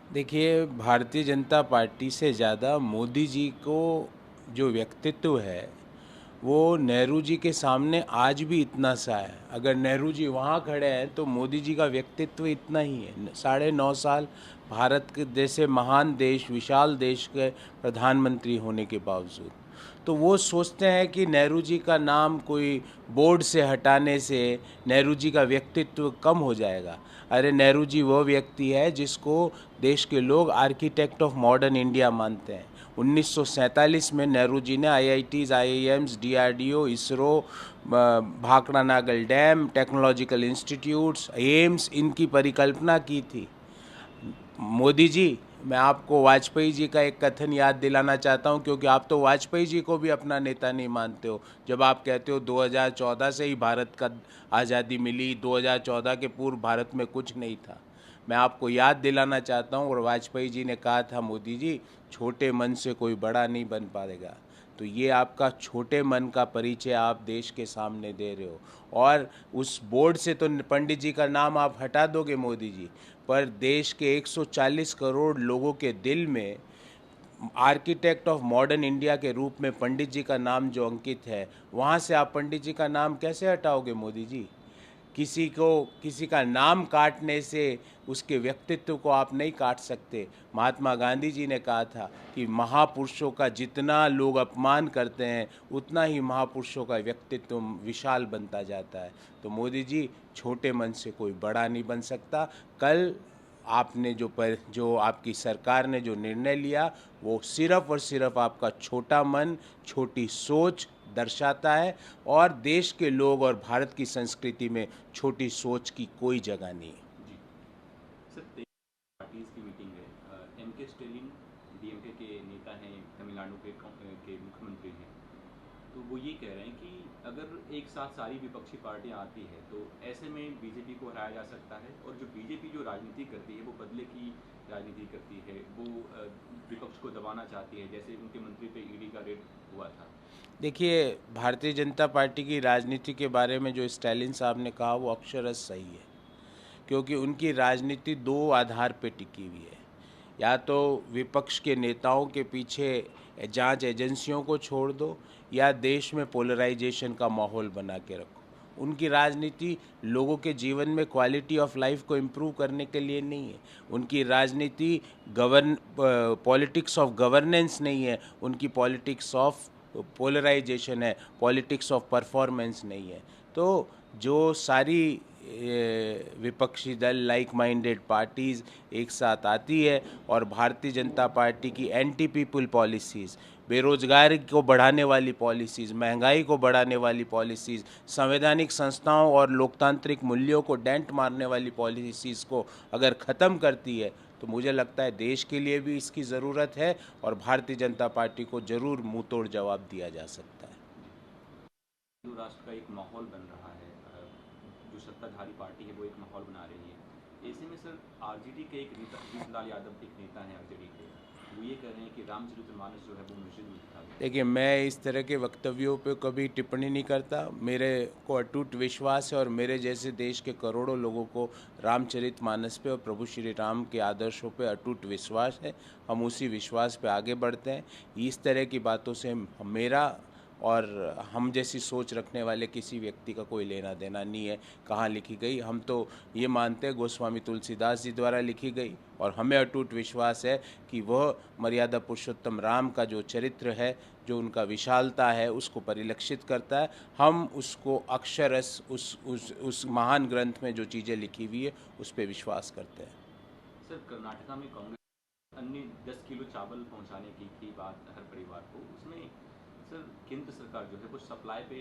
देखिए, भारतीय जनता पार्टी से ज़्यादा मोदी जी को जो व्यक्तित्व है वो नेहरू जी के सामने आज भी इतना सा है। अगर नेहरू जी वहाँ खड़े हैं तो मोदी जी का व्यक्तित्व इतना ही है। 9.5 साल भारत के जैसे महान देश, विशाल देश के प्रधानमंत्री होने के बावजूद तो वो सोचते हैं कि नेहरू जी का नाम कोई बोर्ड से हटाने से नेहरू जी का व्यक्तित्व कम हो जाएगा। अरे, नेहरू जी वो व्यक्ति है जिसको देश के लोग आर्किटेक्ट ऑफ मॉडर्न इंडिया मानते हैं। 1947 में नेहरू जी ने IITs, IIMs, DRDO, ISRO, Bhakra Nangal dam, technological institutes, AIIMS, इनकी परिकल्पना की थी। मोदी जी, मैं आपको वाजपेयी जी का एक कथन याद दिलाना चाहता हूं, क्योंकि आप तो वाजपेयी जी को भी अपना नेता नहीं मानते हो। जब आप कहते हो 2014 से ही भारत का आज़ादी मिली, 2014 के पूर्व भारत में कुछ नहीं था। मैं आपको याद दिलाना चाहता हूं, और वाजपेयी जी ने कहा था, मोदी जी, छोटे मन से कोई बड़ा नहीं बन पाएगा। तो ये आपका छोटे मन का परिचय आप देश के सामने दे रहे हो। और उस बोर्ड से तो पंडित जी का नाम आप हटा दोगे मोदी जी, पर देश के 140 करोड़ लोगों के दिल में आर्किटेक्ट ऑफ मॉडर्न इंडिया के रूप में पंडित जी का नाम जो अंकित है, वहाँ से आप पंडित जी का नाम कैसे हटाओगे मोदी जी? किसी का नाम काटने से उसके व्यक्तित्व को आप नहीं काट सकते। महात्मा गांधी जी ने कहा था कि महापुरुषों का जितना लोग अपमान करते हैं उतना ही महापुरुषों का व्यक्तित्व विशाल बनता जाता है। तो मोदी जी, छोटे मन से कोई बड़ा नहीं बन सकता। कल आपने जो आपकी सरकार ने जो निर्णय लिया, वो सिर्फ और सिर्फ आपका छोटा मन, छोटी सोच दर्शाता है। और देश के लोग और भारत की संस्कृति में छोटी सोच की कोई जगह नहीं है। जी सर, पार्टीज की मीटिंग है। एम के स्टेलिन डीएमके के नेता हैं, तमिलनाडु के मुख्यमंत्री हैं। तो वो ये कह रहे हैं कि अगर एक साथ सारी विपक्षी पार्टियां आती है तो ऐसे में बीजेपी को हराया जा सकता है, और जो बीजेपी जो राजनीति करती है वो बदले की राजनीति करती है। वो विपक्ष को दबाना चाहती है, जैसे उनके मंत्री पे ईडी का रेड हुआ था। देखिए, भारतीय जनता पार्टी की राजनीति के बारे में जो स्टालिन साहब ने कहा वो अक्षरश सही है, क्योंकि उनकी राजनीति दो आधार पर टिकी हुई है। या तो विपक्ष के नेताओं के पीछे जांच एजेंसियों को छोड़ दो, या देश में पोलराइजेशन का माहौल बना के रखो। उनकी राजनीति लोगों के जीवन में क्वालिटी ऑफ लाइफ को इम्प्रूव करने के लिए नहीं है। उनकी राजनीति पॉलिटिक्स ऑफ गवर्नेंस नहीं है। उनकी पॉलिटिक्स ऑफ पोलराइजेशन है, पॉलिटिक्स ऑफ परफॉर्मेंस नहीं है। तो जो सारी विपक्षी दल, लाइक माइंडेड पार्टीज़ एक साथ आती है और भारतीय जनता पार्टी की एंटी पीपल पॉलिसीज़, बेरोजगारी को बढ़ाने वाली पॉलिसीज़, महंगाई को बढ़ाने वाली पॉलिसीज़, संवैधानिक संस्थाओं और लोकतांत्रिक मूल्यों को डेंट मारने वाली पॉलिसीज़ को अगर ख़त्म करती है, तो मुझे लगता है देश के लिए भी इसकी ज़रूरत है, और भारतीय जनता पार्टी को ज़रूर मुंह तोड़ जवाब दिया जा सकता है। जो राष्ट्र का एक माहौल बन रहा है, जो सत्ताधारी पार्टी है वो एक माहौल बना रही है। ऐसे में सर, आरजेडी के एक नेता जीतनलाल यादव एक नेता हैं आरजेडी के, वो ये कह रहे हैं कि रामचरितमानस जो है वो मस्जिद में दिखा गया। देखिए, मैं इस तरह के वक्तव्यों पे कभी टिप्पणी नहीं करता। मेरे को अटूट विश्वास है, और मेरे जैसे देश के करोड़ों लोगों को रामचरितमानस पे और प्रभु श्री राम के आदर्शों पे अटूट विश्वास है। हम उसी विश्वास पे आगे बढ़ते हैं। इस तरह की बातों से मेरा और हम जैसी सोच रखने वाले किसी व्यक्ति का कोई लेना देना नहीं है। कहाँ लिखी गई, हम तो ये मानते हैं गोस्वामी तुलसीदास जी द्वारा लिखी गई, और हमें अटूट विश्वास है कि वह मर्यादा पुरुषोत्तम राम का जो चरित्र है, जो उनका विशालता है, उसको परिलक्षित करता है। हम उसको अक्षरश उस महान ग्रंथ में जो चीज़ें लिखी हुई है उस पर विश्वास करते हैं। सर, कर्नाटका में कांग्रेस अन्य 10 किलो चावल पहुंचाने की थी बात हर परिवार को, उसमें सर केंद्र सरकार जो है वो सप्लाई पे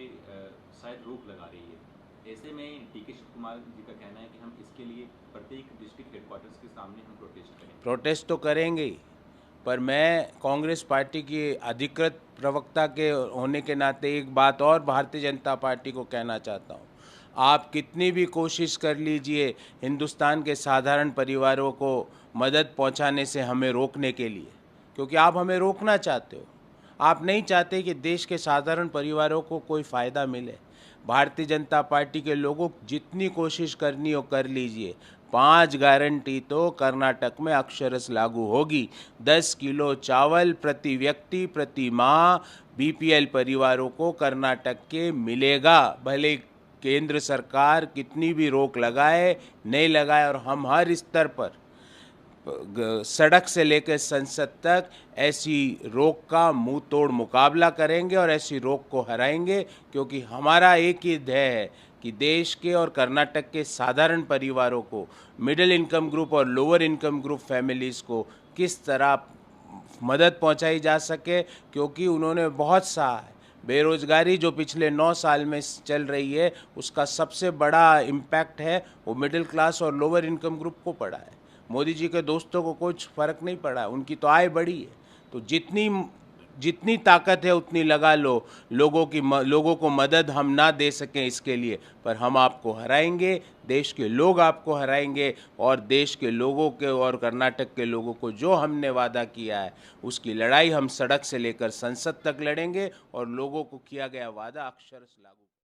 शायद रोक लगा रही है। ऐसे में डीके शिव कुमार जी का कहना है कि हम इसके लिए प्रत्येक डिस्ट्रिक्ट हेडक्वार्टर्स के सामने हम प्रोटेस्ट करेंगे। प्रोटेस्ट तो करेंगे ही, पर मैं कांग्रेस पार्टी की अधिकृत प्रवक्ता के होने के नाते एक बात और भारतीय जनता पार्टी को कहना चाहता हूँ। आप कितनी भी कोशिश कर लीजिए हिंदुस्तान के साधारण परिवारों को मदद पहुँचाने से हमें रोकने के लिए, क्योंकि आप हमें रोकना चाहते हो। आप नहीं चाहते कि देश के साधारण परिवारों को कोई फ़ायदा मिले। भारतीय जनता पार्टी के लोगों जितनी कोशिश करनी हो कर लीजिए, 5 गारंटी तो कर्नाटक में अक्षरश लागू होगी। 10 किलो चावल प्रति व्यक्ति प्रति माह बीपीएल परिवारों को कर्नाटक के मिलेगा, भले केंद्र सरकार कितनी भी रोक लगाए नहीं लगाए। और हम हर स्तर पर सड़क से लेकर संसद तक ऐसी रोक का मुंह तोड़ मुकाबला करेंगे और ऐसी रोक को हराएंगे, क्योंकि हमारा एक ही ध्येय है कि देश के और कर्नाटक के साधारण परिवारों को, मिडिल इनकम ग्रुप और लोअर इनकम ग्रुप फैमिलीज़ को किस तरह मदद पहुंचाई जा सके, क्योंकि उन्होंने बहुत सा बेरोज़गारी जो पिछले 9 साल में चल रही है उसका सबसे बड़ा इम्पैक्ट है वो मिडिल क्लास और लोअर इनकम ग्रुप को पड़ा है। मोदी जी के दोस्तों को कुछ फ़र्क नहीं पड़ा, उनकी तो आय बढ़ी है। तो जितनी ताकत है उतनी लगा लो। लोगों को मदद हम ना दे सकें इसके लिए, पर हम आपको हराएंगे, देश के लोग आपको हराएंगे। और देश के लोगों के और कर्नाटक के लोगों को जो हमने वादा किया है उसकी लड़ाई हम सड़क से लेकर संसद तक लड़ेंगे और लोगों को किया गया वादा अक्षरशः लागू